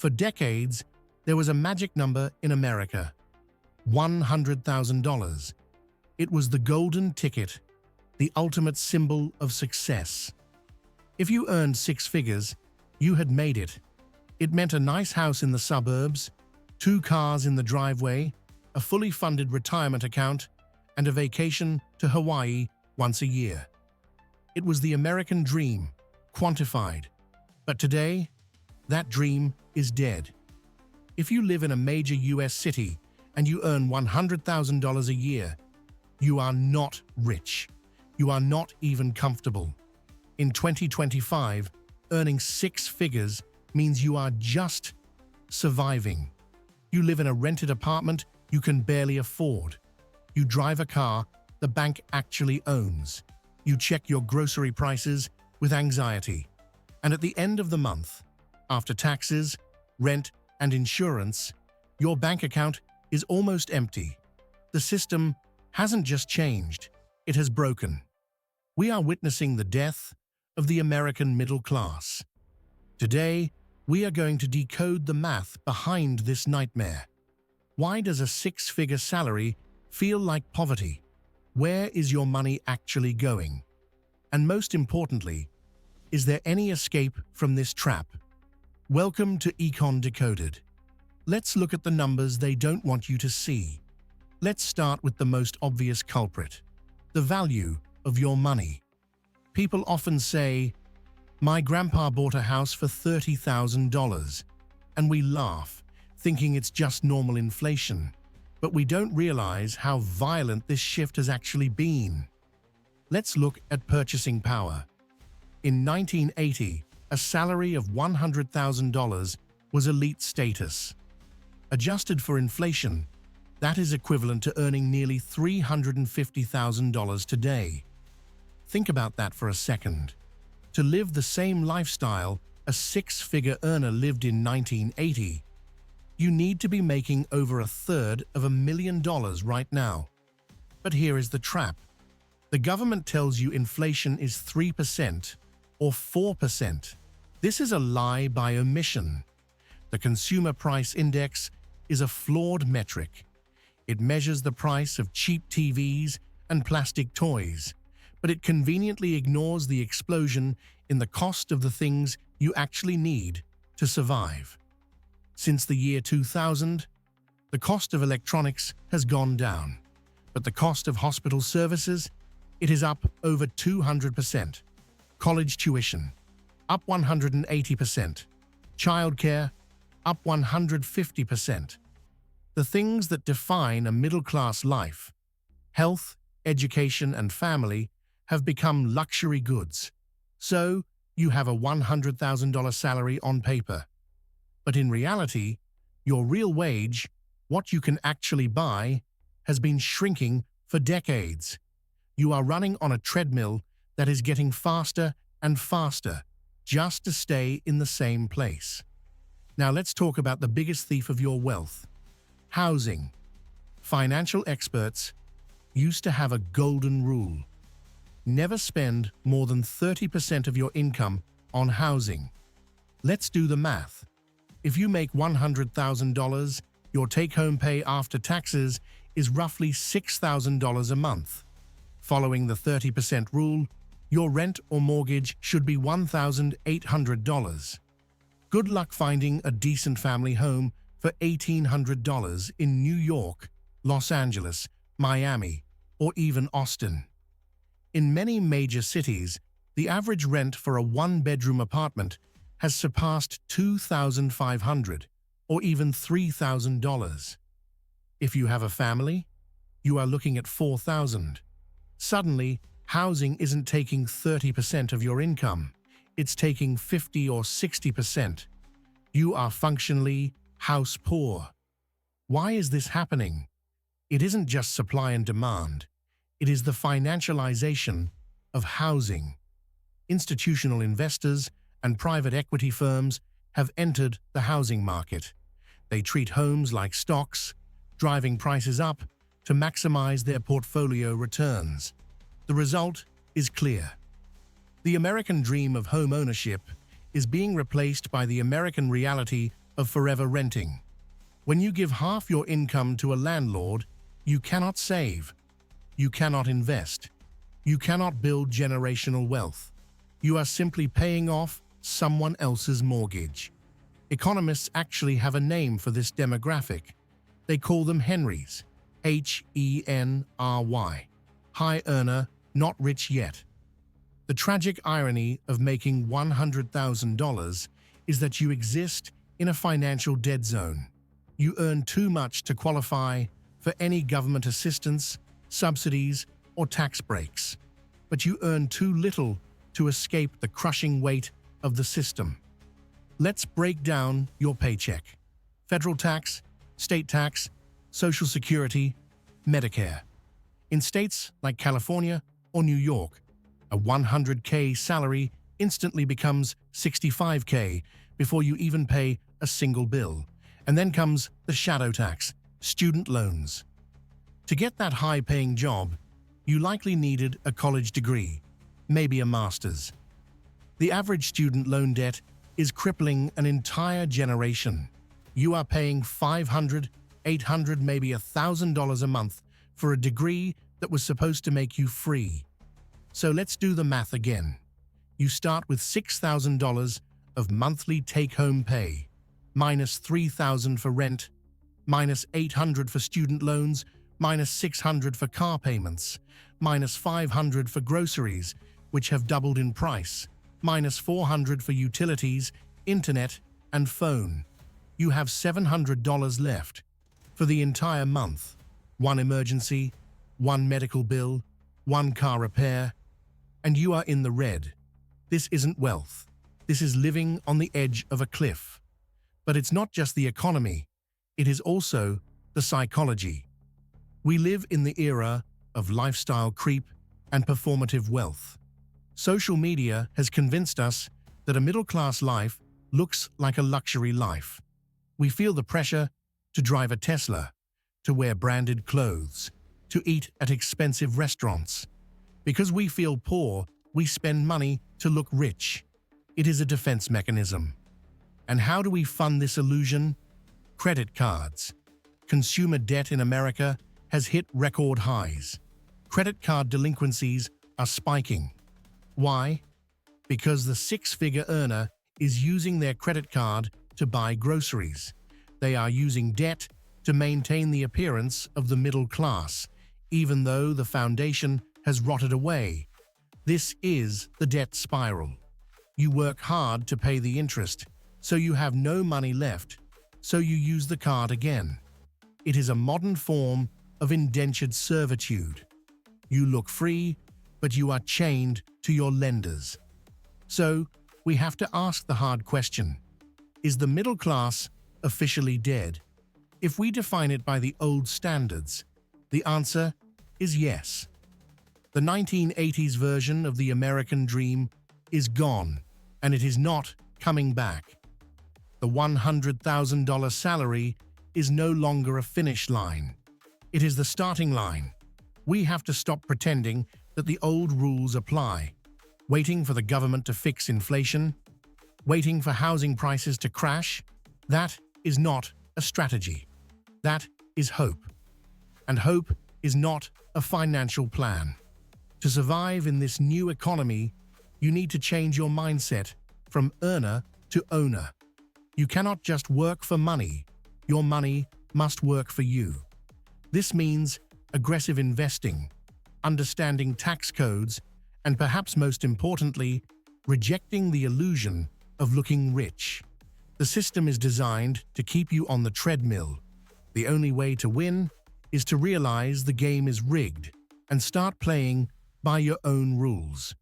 For decades, there was a magic number in America: $100,000. It was the golden ticket, the ultimate symbol of success. If you earned six figures, you had made it. It meant a nice house in the suburbs, 2 cars in the driveway, a fully funded retirement account, and a vacation to Hawaii once a year. It was the American dream, quantified. But today, that dream is dead. If you live in a major US city and you earn $100,000 a year, you are not rich. You are not even comfortable. In 2025, earning 6 figures means you are just surviving. You live in a rented apartment you can barely afford. You drive a car the bank actually owns. You check your grocery prices with anxiety. And at the end of the month, after taxes, rent, and insurance, your bank account is almost empty. The system hasn't just changed, it has broken. We are witnessing the death of the American middle class. Today, we are going to decode the math behind this nightmare. Why does a 6-figure salary feel like poverty? Where is your money actually going? And most importantly, is there any escape from this trap? Welcome to EconDecoded. Let's look at the numbers they don't want you to see. Let's start with the most obvious culprit: the value of your money. People often say, "My grandpa bought a house for $30,000, and we laugh, thinking it's just normal inflation. But we don't realize how violent this shift has actually been. Let's look at purchasing power. In 1980, a salary of $100,000 was elite status. Adjusted for inflation, that is equivalent to earning nearly $350,000 today. Think about that for a second. To live the same lifestyle a 6-figure earner lived in 1980, you need to be making over $1/3 right now. But here is the trap. The government tells you inflation is 3% or 4%. This is a lie by omission. The Consumer Price Index is a flawed metric. It measures the price of cheap TVs and plastic toys, but it conveniently ignores the explosion in the cost of the things you actually need to survive. Since the year 2000, the cost of electronics has gone down, but the cost of hospital services, it is up over 200%. College tuition, up 180%. Childcare, up 150%. The things that define a middle-class life, health, education, and family, have become luxury goods. So, you have a $100,000 salary on paper. But in reality, your real wage, what you can actually buy, has been shrinking for decades. You are running on a treadmill that is getting faster and faster, just to stay in the same place. Now let's talk about the biggest thief of your wealth: housing. Financial experts used to have a golden rule: never spend more than 30% of your income on housing. Let's do the math. If you make $100,000, your take-home pay after taxes is roughly $6,000 a month. Following the 30% rule, your rent or mortgage should be $1,800. Good luck finding a decent family home for $1,800 in New York, Los Angeles, Miami, or even Austin. In many major cities, the average rent for a 1-bedroom apartment has surpassed $2,500 or even $3,000. If you have a family, you are looking at $4,000. Suddenly, housing isn't taking 30% of your income. It's taking 50 or 60%. You are functionally house poor. Why is this happening? It isn't just supply and demand. It is the financialization of housing. Institutional investors and private equity firms have entered the housing market. They treat homes like stocks, driving prices up to maximize their portfolio returns. The result is clear. The American dream of home ownership is being replaced by the American reality of forever renting. When you give half your income to a landlord, you cannot save. You cannot invest. You cannot build generational wealth. You are simply paying off someone else's mortgage. Economists actually have a name for this demographic. They call them Henrys. Henry. High earner, not rich yet. The tragic irony of making $100,000 is that you exist in a financial dead zone. You earn too much to qualify for any government assistance, subsidies, or tax breaks, but you earn too little to escape the crushing weight of the system. Let's break down your paycheck. Federal tax, state tax, Social Security, Medicare. In states like California or New York, a $100K salary instantly becomes $65K before you even pay a single bill. And then comes the shadow tax, student loans. To get that high-paying job, you likely needed a college degree, maybe a master's. The average student loan debt is crippling an entire generation. You are paying $500, $800, maybe $1,000 a month for a degree that was supposed to make you free. So let's do the math again. You start with $6,000 of monthly take-home pay, minus $3,000 for rent, minus $800 for student loans, minus $600 for car payments, minus $500 for groceries, which have doubled in price, minus $400 for utilities, internet, and phone. You have $700 left for the entire month. One emergency, one medical bill, one car repair, and you are in the red. This isn't wealth. This is living on the edge of a cliff. But it's not just the economy, it is also the psychology. We live in the era of lifestyle creep and performative wealth. Social media has convinced us that a middle-class life looks like a luxury life. We feel the pressure to drive a Tesla, to wear branded clothes, to eat at expensive restaurants. Because we feel poor, we spend money to look rich. It is a defense mechanism. And how do we fund this illusion? Credit cards. Consumer debt in America has hit record highs. Credit card delinquencies are spiking. Why? Because the six-figure earner is using their credit card to buy groceries. They are using debt to maintain the appearance of the middle class, even though the foundation has rotted away. This is the debt spiral. You work hard to pay the interest, so you have no money left, so you use the card again. It is a modern form of indentured servitude. You look free, but you are chained to your lenders. So, we have to ask the hard question. Is the middle class officially dead? If we define it by the old standards, the answer is yes. The 1980s version of the American dream is gone, and it is not coming back. The $100,000 salary is no longer a finish line. It is the starting line. We have to stop pretending that the old rules apply, waiting for the government to fix inflation, waiting for housing prices to crash. That is not a strategy. That is hope. And hope is not a financial plan. To survive in this new economy, you need to change your mindset from earner to owner. You cannot just work for money. Your money must work for you. This means aggressive investing, understanding tax codes, and perhaps most importantly, rejecting the illusion of looking rich. The system is designed to keep you on the treadmill. The only way to win is to realize the game is rigged and start playing by your own rules.